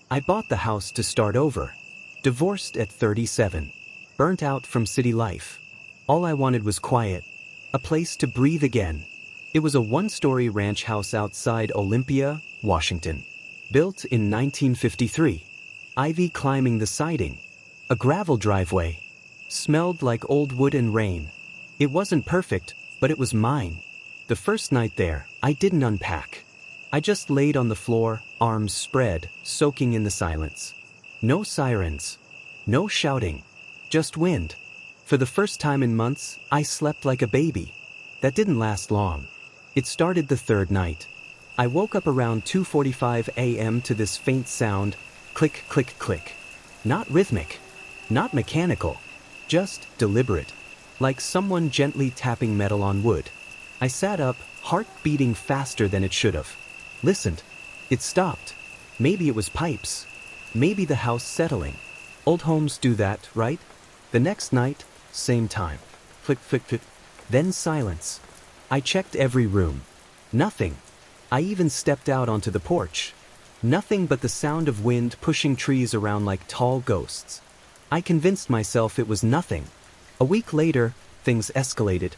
I bought the house to start over. Divorced at 37. Burnt out from city life. All I wanted was quiet. A place to breathe again. It was a one-story ranch house outside Olympia, Washington. Built in 1953. Ivy climbing the siding. A gravel driveway. Smelled like old wood and rain. It wasn't perfect, but it was mine. The first night there, I didn't unpack. I just laid on the floor, arms spread, soaking in the silence. No sirens. No shouting. Just wind. For the first time in months, I slept like a baby. That didn't last long. It started the third night. I woke up around 2:45 a.m. to this faint sound, click, click, click. Not rhythmic. Not mechanical. Just deliberate. Like someone gently tapping metal on wood. I sat up, heart beating faster than it should have. Listened. It stopped. Maybe it was pipes. Maybe the house settling. Old homes do that, right? The next night, same time. Click, click, click. Then silence. I checked every room. Nothing. I even stepped out onto the porch. Nothing but the sound of wind pushing trees around like tall ghosts. I convinced myself it was nothing. A week later, things escalated.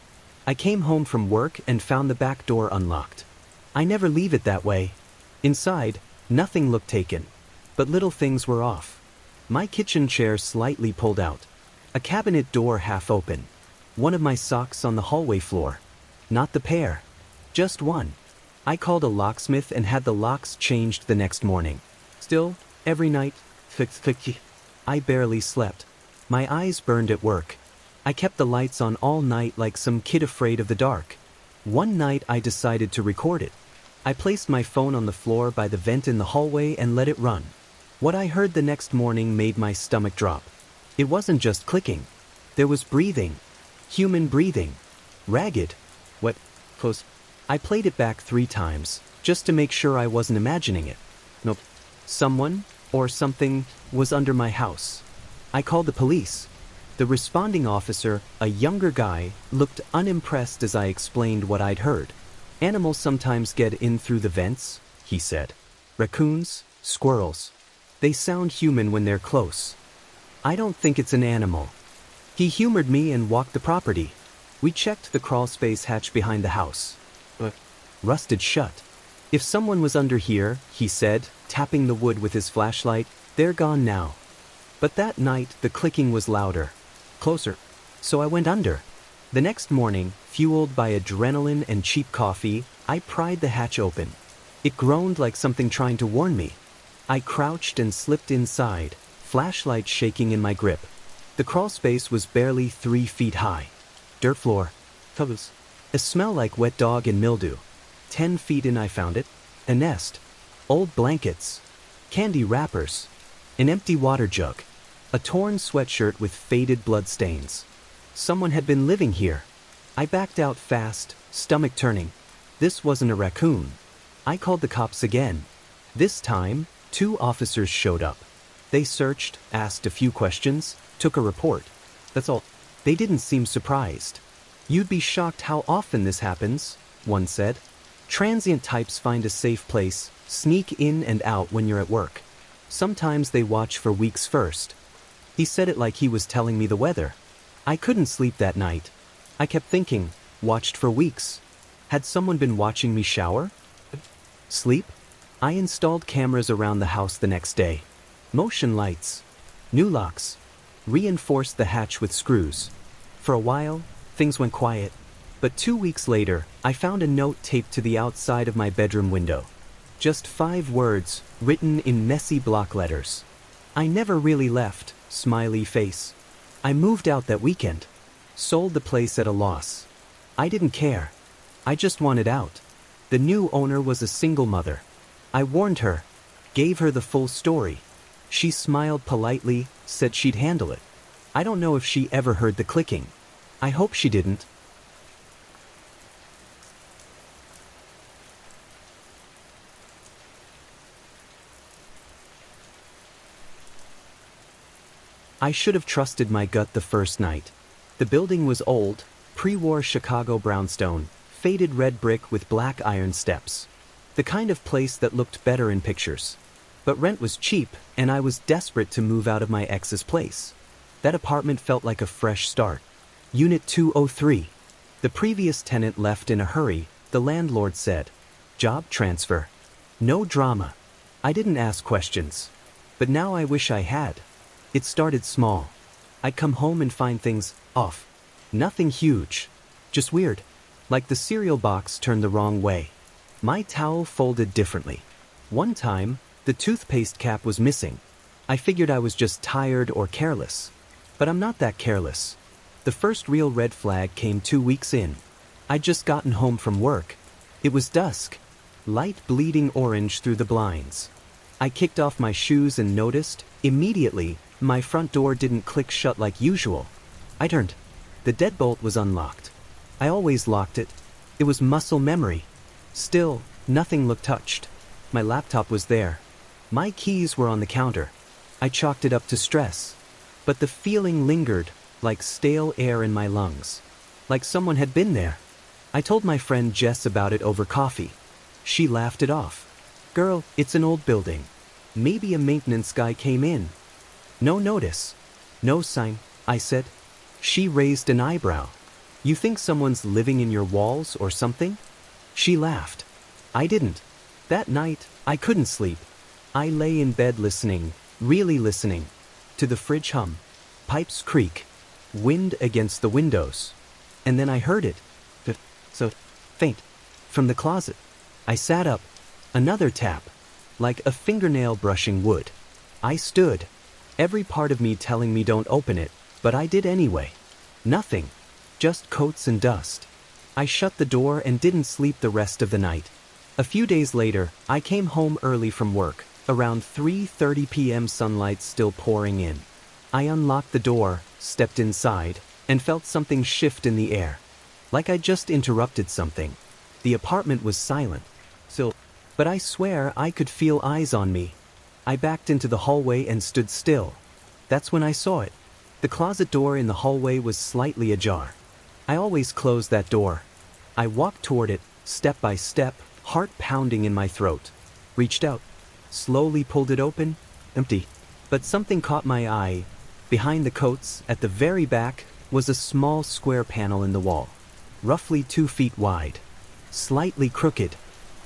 I came home from work and found the back door unlocked. I never leave it that way. Inside, nothing looked taken. But little things were off. My kitchen chair slightly pulled out. A cabinet door half open. One of my socks on the hallway floor. Not the pair. Just one. I called a locksmith and had the locks changed the next morning. Still, every night, I barely slept. My eyes burned at work. I kept the lights on all night like some kid afraid of the dark. One night I decided to record it. I placed my phone on the floor by the vent in the hallway and let it run. What I heard the next morning made my stomach drop. It wasn't just clicking. There was breathing. Human breathing. Ragged. What? Close. I played it back 3 times, just to make sure I wasn't imagining it. Nope. Someone, or something, was under my house. I called the police. The responding officer, a younger guy, looked unimpressed as I explained what I'd heard. Animals sometimes get in through the vents, he said. Raccoons, squirrels. They sound human when they're close. I don't think it's an animal. He humored me and walked the property. We checked the crawlspace hatch behind the house. Rusted shut. If someone was under here, he said, tapping the wood with his flashlight, they're gone now. But that night, the clicking was louder. Closer. So I went under. The next morning, fueled by adrenaline and cheap coffee, I pried the hatch open. It groaned like something trying to warn me. I crouched and slipped inside, flashlight shaking in my grip. The crawlspace was barely 3 feet high. Dirt floor. Covers. A smell like wet dog and mildew. 10 feet in I found it. A nest. Old blankets. Candy wrappers. An empty water jug. A torn sweatshirt with faded blood stains. Someone had been living here. I backed out fast, stomach turning. This wasn't a raccoon. I called the cops again. This time, 2 officers showed up. They searched, asked a few questions, took a report. That's all. They didn't seem surprised. You'd be shocked how often this happens, one said. Transient types find a safe place, sneak in and out when you're at work. Sometimes they watch for weeks first. He said it like he was telling me the weather. I couldn't sleep that night. I kept thinking, watched for weeks. Had someone been watching me shower? Sleep? I installed cameras around the house the next day. Motion lights. New locks. Reinforced the hatch with screws. For a while, things went quiet. But 2 weeks later, I found a note taped to the outside of my bedroom window. Just 5 words, written in messy block letters. I never really left, smiley face. I moved out that weekend. Sold the place at a loss. I didn't care. I just wanted out. The new owner was a single mother. I warned her. Gave her the full story. She smiled politely, said she'd handle it. I don't know if she ever heard the clicking. I hope she didn't. I should have trusted my gut the first night. The building was old, pre-war Chicago brownstone, faded red brick with black iron steps. The kind of place that looked better in pictures. But rent was cheap, and I was desperate to move out of my ex's place. That apartment felt like a fresh start. Unit 203. The previous tenant left in a hurry, the landlord said. Job transfer. No drama. I didn't ask questions. But now I wish I had. It started small. I'd come home and find things off. Nothing huge. Just weird. Like the cereal box turned the wrong way. My towel folded differently. One time, the toothpaste cap was missing. I figured I was just tired or careless. But I'm not that careless. The first real red flag came 2 weeks in. I'd just gotten home from work. It was dusk. Light bleeding orange through the blinds. I kicked off my shoes and noticed, immediately, my front door didn't click shut like usual. I turned. The deadbolt was unlocked. I always locked it. It was muscle memory. Still, nothing looked touched. My laptop was there. My keys were on the counter. I chalked it up to stress. But the feeling lingered, like stale air in my lungs. Like someone had been there. I told my friend Jess about it over coffee. She laughed it off. Girl, it's an old building. Maybe a maintenance guy came in. No notice. No sign, I said. She raised an eyebrow. You think someone's living in your walls or something? She laughed. I didn't. That night, I couldn't sleep. I lay in bed listening, really listening, to the fridge hum, pipes creak, wind against the windows. And then I heard it. So faint. From the closet. I sat up. Another tap. Like a fingernail brushing wood. I stood. Every part of me telling me don't open it, but I did anyway. Nothing. Just coats and dust. I shut the door and didn't sleep the rest of the night. A few days later, I came home early from work, around 3:30 p.m. sunlight still pouring in. I unlocked the door, stepped inside, and felt something shift in the air. Like I just interrupted something. The apartment was silent. But I swear I could feel eyes on me. I backed into the hallway and stood still. That's when I saw it. The closet door in the hallway was slightly ajar. I always close that door. I walked toward it, step by step, heart pounding in my throat. Reached out. Slowly pulled it open. Empty. But something caught my eye. Behind the coats, at the very back, was a small square panel in the wall. Roughly 2 feet wide. Slightly crooked.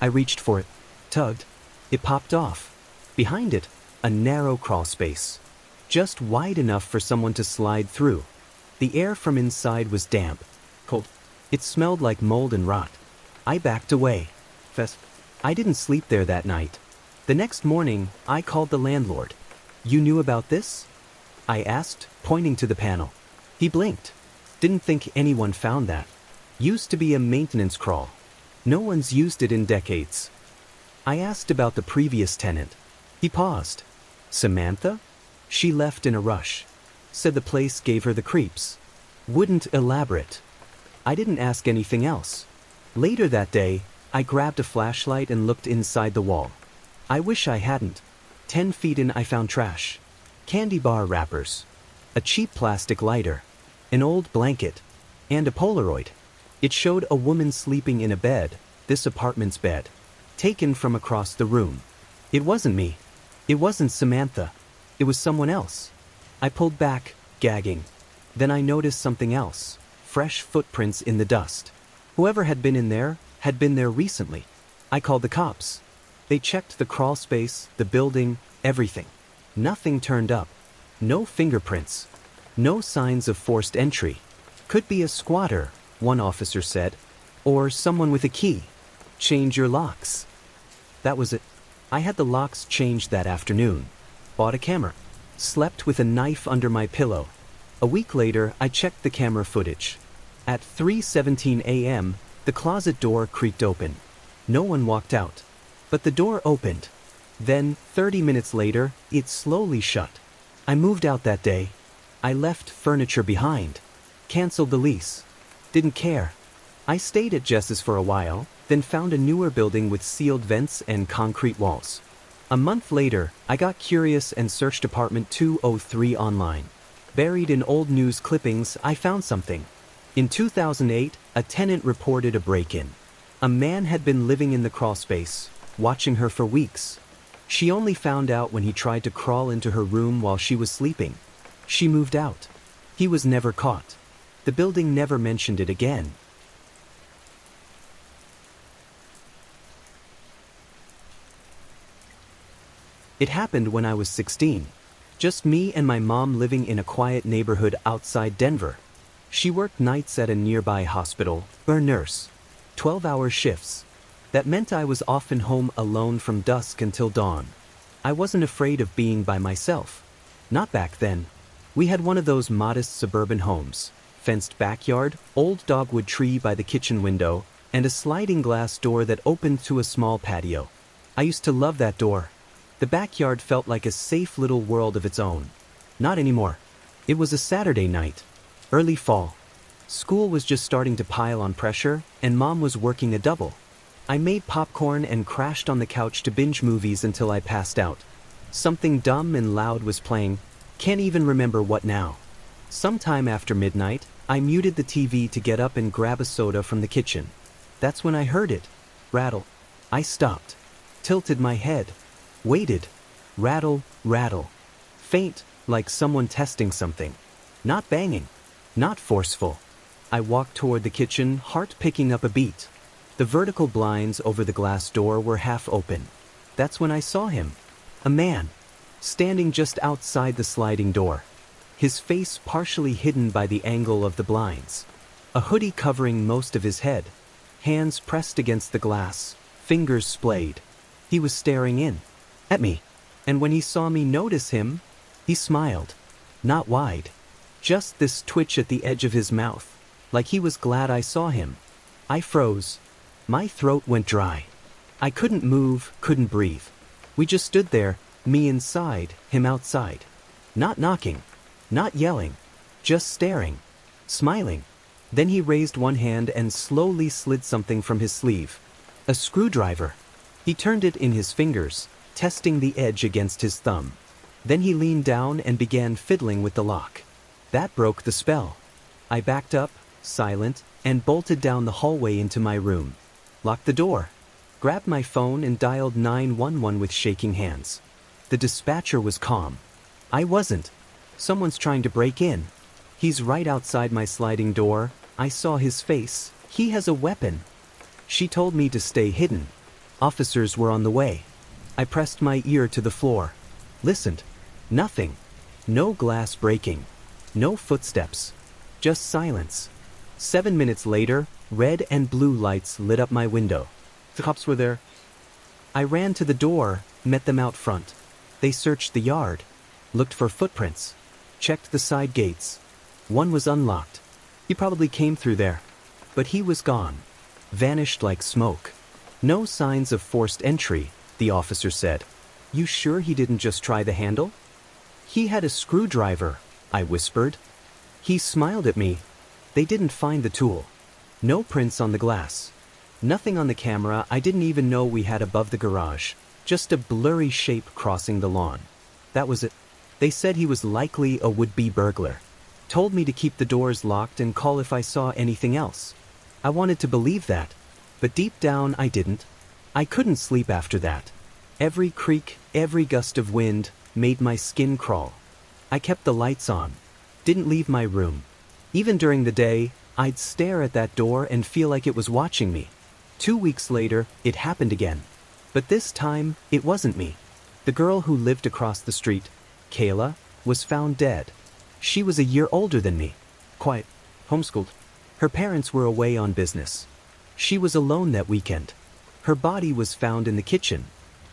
I reached for it. Tugged. It popped off. Behind it, a narrow crawl space. Just wide enough for someone to slide through. The air from inside was damp. Cold. It smelled like mold and rot. I backed away. I didn't sleep there that night. The next morning, I called the landlord. You knew about this? I asked, pointing to the panel. He blinked. Didn't think anyone found that. Used to be a maintenance crawl. No one's used it in decades. I asked about the previous tenant. He paused. Samantha? She left in a rush. Said the place gave her the creeps. Wouldn't elaborate. I didn't ask anything else. Later that day, I grabbed a flashlight and looked inside the wall. I wish I hadn't. 10 feet in, I found trash. Candy bar wrappers. A cheap plastic lighter. An old blanket. And a Polaroid. It showed a woman sleeping in a bed, this apartment's bed. Taken from across the room. It wasn't me. It wasn't Samantha. It was someone else. I pulled back, gagging. Then I noticed something else. Fresh footprints in the dust. Whoever had been in there, had been there recently. I called the cops. They checked the crawl space, the building, everything. Nothing turned up. No fingerprints. No signs of forced entry. Could be a squatter, one officer said. Or someone with a key. Change your locks. That was it. I had the locks changed that afternoon. Bought a camera. Slept with a knife under my pillow. A week later, I checked the camera footage. At 3:17 a.m., the closet door creaked open. No one walked out. But the door opened. Then, 30 minutes later, it slowly shut. I moved out that day. I left furniture behind. Canceled the lease. Didn't care. I stayed at Jess's for a while, then found a newer building with sealed vents and concrete walls. A month later, I got curious and searched apartment 203 online. Buried in old news clippings, I found something. In 2008, a tenant reported a break-in. A man had been living in the crawl space, watching her for weeks. She only found out when he tried to crawl into her room while she was sleeping. She moved out. He was never caught. The building never mentioned it again. It happened when I was 16. Just me and my mom living in a quiet neighborhood outside Denver. She worked nights at a nearby hospital, or nurse. 12-hour shifts. That meant I was often home alone from dusk until dawn. I wasn't afraid of being by myself. Not back then. We had one of those modest suburban homes. Fenced backyard, old dogwood tree by the kitchen window, and a sliding glass door that opened to a small patio. I used to love that door. The backyard felt like a safe little world of its own. Not anymore. It was a Saturday night. Early fall. School was just starting to pile on pressure, and Mom was working a double. I made popcorn and crashed on the couch to binge movies until I passed out. Something dumb and loud was playing. Can't even remember what now. Sometime after midnight, I muted the TV to get up and grab a soda from the kitchen. That's when I heard it. Rattle. I stopped. Tilted my head. Waited. Rattle, rattle. Faint, like someone testing something. Not banging. Not forceful. I walked toward the kitchen, heart picking up a beat. The vertical blinds over the glass door were half open. That's when I saw him. A man. Standing just outside the sliding door. His face partially hidden by the angle of the blinds. A hoodie covering most of his head. Hands pressed against the glass. Fingers splayed. He was staring in. At me. And when he saw me notice him, he smiled. Not wide. Just this twitch at the edge of his mouth. Like he was glad I saw him. I froze. My throat went dry. I couldn't move, couldn't breathe. We just stood there, me inside, him outside. Not knocking. Not yelling. Just staring. Smiling. Then he raised one hand and slowly slid something from his sleeve. A screwdriver. He turned it in his fingers, testing the edge against his thumb. Then he leaned down and began fiddling with the lock. That broke the spell. I backed up, silent, and bolted down the hallway into my room. Locked the door. Grabbed my phone and dialed 911 with shaking hands. The dispatcher was calm. I wasn't. Someone's trying to break in. He's right outside my sliding door. I saw his face. He has a weapon. She told me to stay hidden. Officers were on the way. I pressed my ear to the floor. Listened. Nothing. No glass breaking. No footsteps. Just silence. 7 minutes later, red and blue lights lit up my window. The cops were there. I ran to the door, met them out front. They searched the yard. Looked for footprints. Checked the side gates. One was unlocked. He probably came through there. But he was gone. Vanished like smoke. No signs of forced entry, the officer said. You sure he didn't just try the handle? He had a screwdriver, I whispered. He smiled at me. They didn't find the tool. No prints on the glass. Nothing on the camera. I didn't even know we had above the garage. Just a blurry shape crossing the lawn. That was it. They said he was likely a would-be burglar. Told me to keep the doors locked and call if I saw anything else. I wanted to believe that, but deep down I didn't. I couldn't sleep after that. Every creak, every gust of wind made my skin crawl. I kept the lights on. Didn't leave my room. Even during the day, I'd stare at that door and feel like it was watching me. 2 weeks later, it happened again. But this time, it wasn't me. The girl who lived across the street, Kayla, was found dead. She was a year older than me. Quiet. Homeschooled. Her parents were away on business. She was alone that weekend. Her body was found in the kitchen.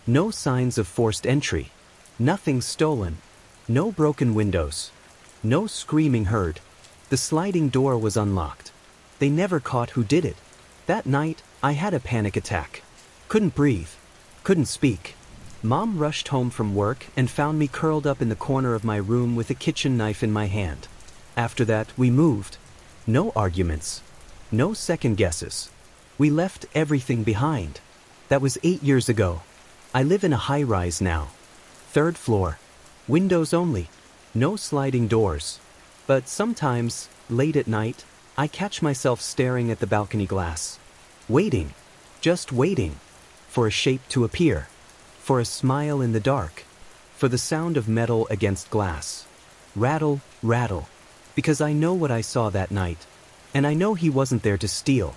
No signs of forced entry. Nothing stolen. No broken windows. No screaming heard. The sliding door was unlocked. They never caught who did it. That night, I had a panic attack. Couldn't breathe. Couldn't speak. Mom rushed home from work and found me curled up in the corner of my room with a kitchen knife in my hand. After that, we moved. No arguments. No second guesses. We left everything behind. That was 8 years ago. I live in a high-rise now. 3rd floor. Windows only. No sliding doors. But sometimes, late at night, I catch myself staring at the balcony glass. Waiting. Just waiting. For a shape to appear. for a smile in the dark, for the sound of metal against glass. Rattle, rattle. Because I know what I saw that night. And I know he wasn't there to steal.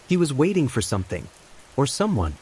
He was waiting for something. Or someone.